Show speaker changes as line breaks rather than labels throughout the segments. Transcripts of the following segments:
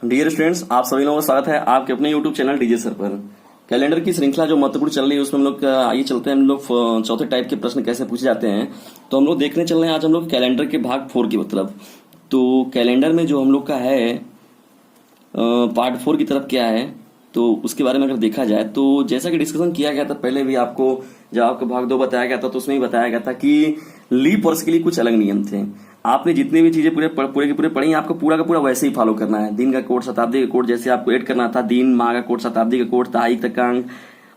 Dear students, आप सभी लोगों का स्वागत है आपके अपने यूट्यूब चैनल डीजे सर पर। कैलेंडर की श्रृंखला जो महत्वपूर्ण चल रही है उसमें हम लोग आइए चलते हैं। हम लोग चौथे टाइप के प्रश्न कैसे पूछे जाते हैं तो हम लोग देखने चल रहे हैं आज हम लोग कैलेंडर के भाग 4 की मतलब। तो कैलेंडर में जो हम लोग का है पार्ट 4 की तरफ क्या है तो उसके बारे में अगर देखा जाए तो जैसा कि डिस्कशन किया गया था पहले भी, आपको जब आपको भाग 2 बताया गया था तो उसमें ही बताया गया था कि लीप वर्ष के लिए कुछ अलग नियम थे। आपने जितनी भी चीजें पूरे की पूरे पढ़ी, आपको पूरा का पूरा वैसे ही फॉलो करना है। दिन का कोड, शताब्दी का कोड जैसे आपको ऐड करना था, दिन, माह का कोड, शताब्दी का कोड, तारीख तक का अंक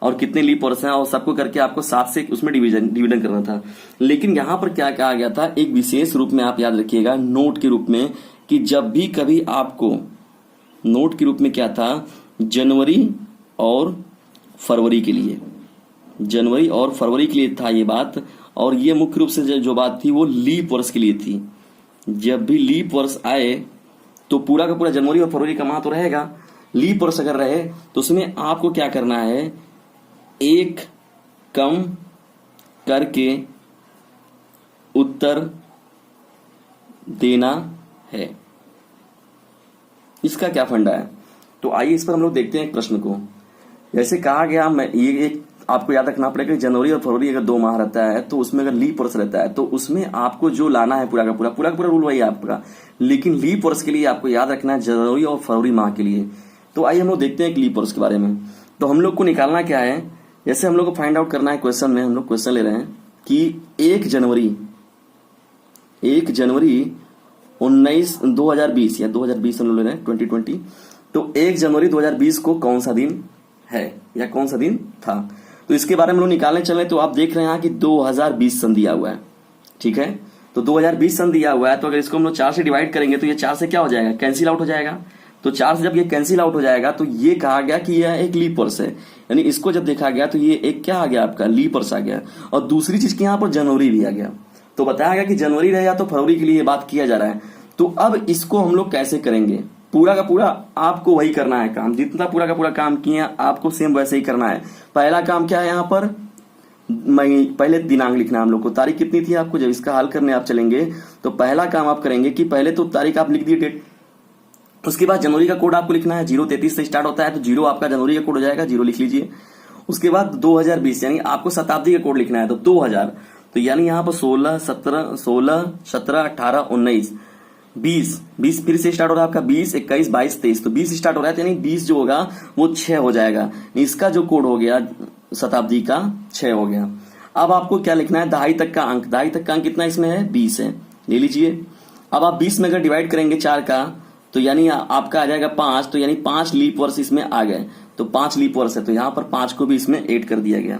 और कितने लीप वर्ष हैं और सबको करके आपको 7 से उसमें डिवीजन करना था। लेकिन यहाँ पर क्या कहा गया था, एक विशेष रूप में आप याद रखिएगा नोट के रूप में, कि जब भी कभी आपको नोट के रूप में क्या था, जनवरी और फरवरी के लिए, जनवरी और फरवरी के लिए था ये बात। और ये मुख्य रूप से जो बात थी वो लीप वर्ष के लिए थी। जब भी लीप वर्ष आए तो पूरा का पूरा जनवरी और फरवरी का माह तो रहेगा। लीप वर्ष अगर रहे तो उसमें आपको क्या करना है, एक कम करके उत्तर देना है। इसका क्या फंडा है तो आइए इस पर हम लोग देखते हैं एक प्रश्न को। जैसे कहा गया, मैं ये एक आपको याद रखना पड़ेगा, जनवरी और फरवरी अगर 2 माह रहता है तो उसमें अगर लीप वर्ष रहता है तो उसमें आपको जो लाना है पूरा का पूरा रूल वही है आपका। लेकिन लीप वर्ष के लिए आपको याद रखना है जनवरी और फरवरी माह के लिए। तो आइए हम लोग देखते हैं एक लीप वर्ष के बारे में। तो हम लोग को निकालना क्या है, जैसे हम लोग को फाइंड आउट करना है क्वेश्चन में, हम लोग क्वेश्चन ले रहे हैं कि 1 जनवरी 2020 या 2020 हम लोग ले रहे हैं 2020। तो 1 जनवरी 2020 को कौन सा दिन है या कौन सा दिन था, तो इसके बारे में लोग निकालने चले। तो आप देख रहे हैं कि 2020 सन दिया हुआ है, ठीक है। तो 2020 सन दिया हुआ है तो अगर इसको हम लोग 4 से डिवाइड करेंगे तो ये 4 से क्या हो जाएगा, कैंसिल आउट हो जाएगा। तो 4 से जब ये कैंसिल आउट हो जाएगा तो ये कहा गया कि यह एक लीप वर्ष है, यानी इसको जब देखा गया तो ये एक क्या आ गया, आपका लीप वर्ष आ गया। और दूसरी चीज की यहाँ पर जनवरी भी आ गया। तो बताया गया कि जनवरी रहे या तो फरवरी के लिए बात किया जा रहा है। तो अब इसको हम लोग कैसे करेंगे, पूरा का पूरा आपको वही करना है काम, जितना पूरा का पूरा काम किए आपको सेम वैसे ही करना है। पहला काम क्या है, यहाँ पर पहले दिनांक लिखना है हम लोग को। तारीख कितनी थी आपको, जब इसका हल करने आप चलेंगे तो पहला काम आप करेंगे कि पहले तो तारीख आप लिख दिए, डेट। उसके बाद जनवरी का कोड आपको लिखना है, 033 से स्टार्ट होता है तो 0 आपका जनवरी का कोड हो जाएगा, 0 लिख लीजिए। उसके बाद 2020 यानी आपको शताब्दी का कोड लिखना है तो 2000, तो यानी यहाँ पर 16, 17, 18, 19, 20 फिर से स्टार्ट हो रहा है आपका, 20, 21, 22, 23। तो 20 स्टार्ट हो रहा है यानी 20 जो होगा वो 6 हो जाएगा। इसका जो कोड हो गया शताब्दी का 6 हो गया। अब आपको क्या लिखना है, दहाई तक का अंक। दहाई तक का अंक कितना इसमें है, 20 है, ले लीजिए। अब आप 20 में अगर डिवाइड करेंगे 4 का तो यानी आपका आ जाएगा 5, तो यानी 5 लीप वर्ष इसमें आ गए। तो 5 लीप वर्ष है तो यहाँ पर 5 को भी इसमें ऐड कर दिया गया।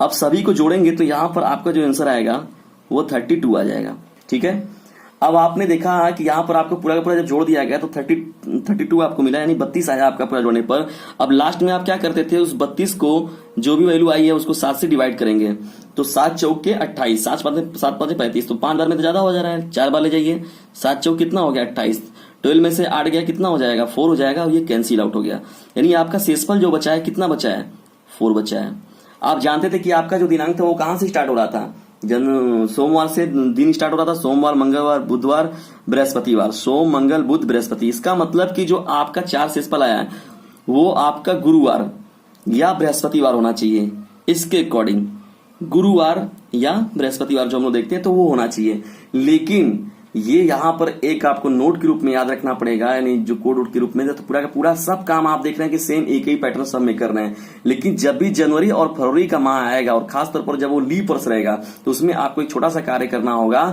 अब सभी को जोड़ेंगे तो यहाँ पर आपका जो आंसर आएगा वो 32 आ जाएगा, ठीक है। अब आपने देखा कि यहाँ पर आपको पूरा का पूरा जब जोड़ दिया गया तो 32 आपको मिला, यानी 32 आया आपका पूरा जोड़ने पर। अब लास्ट में आप क्या करते थे, उस 32 को जो भी वैल्यू आई है उसको 7 से डिवाइड करेंगे तो 7 चौक के 28, 7 पाँच 35, तो 5 बार में तो ज्यादा हो जा रहा है, 4 बार ले जाइए। 7 चौक कितना हो गया, 28। 12 में से 8 गया, कितना हो जाएगा, 4 हो जाएगा, और ये कैंसिल आउट हो गया। यानी आपका शेषफल जो बचा है कितना बचा है, 4 बचा है। आप जानते थे कि आपका जो दिनांक था वो कहां से स्टार्ट हो रहा था, सोमवार से दिन स्टार्ट हो रहा था, सोमवार, मंगलवार, बुधवार, बृहस्पतिवार, सोम, मंगल, बुध, बृहस्पति। इसका मतलब कि जो आपका 4 शेषफल आया है वो आपका गुरुवार या बृहस्पतिवार होना चाहिए। इसके अकॉर्डिंग गुरुवार या बृहस्पतिवार जो हम लोग देखते हैं तो वो होना चाहिए। लेकिन ये यहाँ पर एक आपको नोट के रूप में याद रखना पड़ेगा, यानी जो कोड वोड के रूप में, तो पूरा का पूरा सब काम आप देख रहे हैं कि सेम एक ही पैटर्न सब में कर रहे हैं। लेकिन जब भी जनवरी और फरवरी का माह आएगा और खासतौर पर जब वो लीप वर्ष रहेगा तो उसमें आपको एक छोटा सा कार्य करना होगा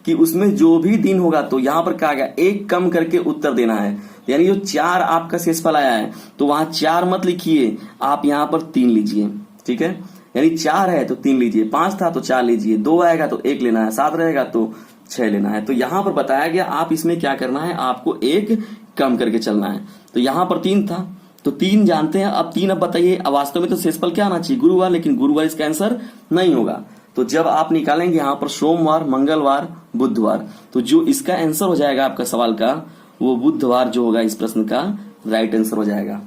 कि उसमें जो भी दिन होगा तो यहाँ पर क्या गया, एक कम करके उत्तर देना है। यानी जो 4 आपका शेषफल आया है तो वहां 4 मत लिखिए, आप यहाँ पर 3 लीजिए, ठीक है। यानी 4 है तो 3 लीजिए, 5 था तो 4 लीजिए, 2 आएगा तो 1 लेना है, 7 रहेगा तो 6 लेना है। तो यहां पर बताया गया आप इसमें क्या करना है, आपको 1 कम करके चलना है। तो यहां पर 3 था तो 3 जानते हैं, अब 3 अब बताइए। अब वास्तव में तो शेषफल क्या आना चाहिए, गुरुवार, लेकिन गुरुवार इसका आंसर नहीं होगा। तो जब आप निकालेंगे यहां पर सोमवार, मंगलवार, बुधवार, तो जो इसका आंसर हो जाएगा आपका सवाल का वो बुधवार जो होगा इस प्रश्न का राइट आंसर हो जाएगा।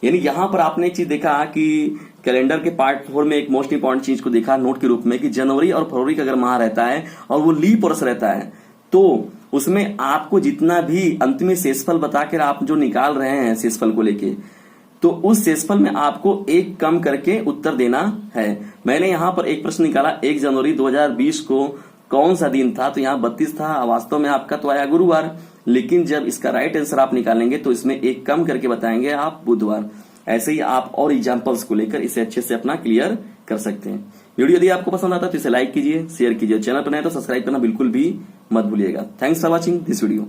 यानी यहां पर आपने एक चीज देखा कि कैलेंडर के पार्ट 4 में एक मोस्ट इंपॉर्टेंट चीज को देखा नोट के रूप में कि जनवरी और फरवरी का अगर माह रहता है और वो लीप वर्ष रहता है तो उसमें आपको जितना भी अंत में शेषफल बताकर आप जो निकाल रहे हैं शेषफल को लेके, तो उस शेषफल में आपको एक कम करके उत्तर देना है। मैंने यहां पर एक प्रश्न निकाला 1 जनवरी 2020 को कौन सा दिन था, तो यहाँ 32 था, वास्तव में आपका तो आया गुरुवार, लेकिन जब इसका राइट आंसर आप निकालेंगे तो इसमें एक कम करके बताएंगे आप बुधवार। ऐसे ही आप और एग्जाम्पल्स को लेकर इसे अच्छे से अपना क्लियर कर सकते हैं। वीडियो यदि आपको पसंद आता है तो इसे लाइक कीजिए, शेयर कीजिए, चैनल पर नए तो सब्सक्राइब करना बिल्कुल भी मत भूलिएगा। Thanks for watching this video.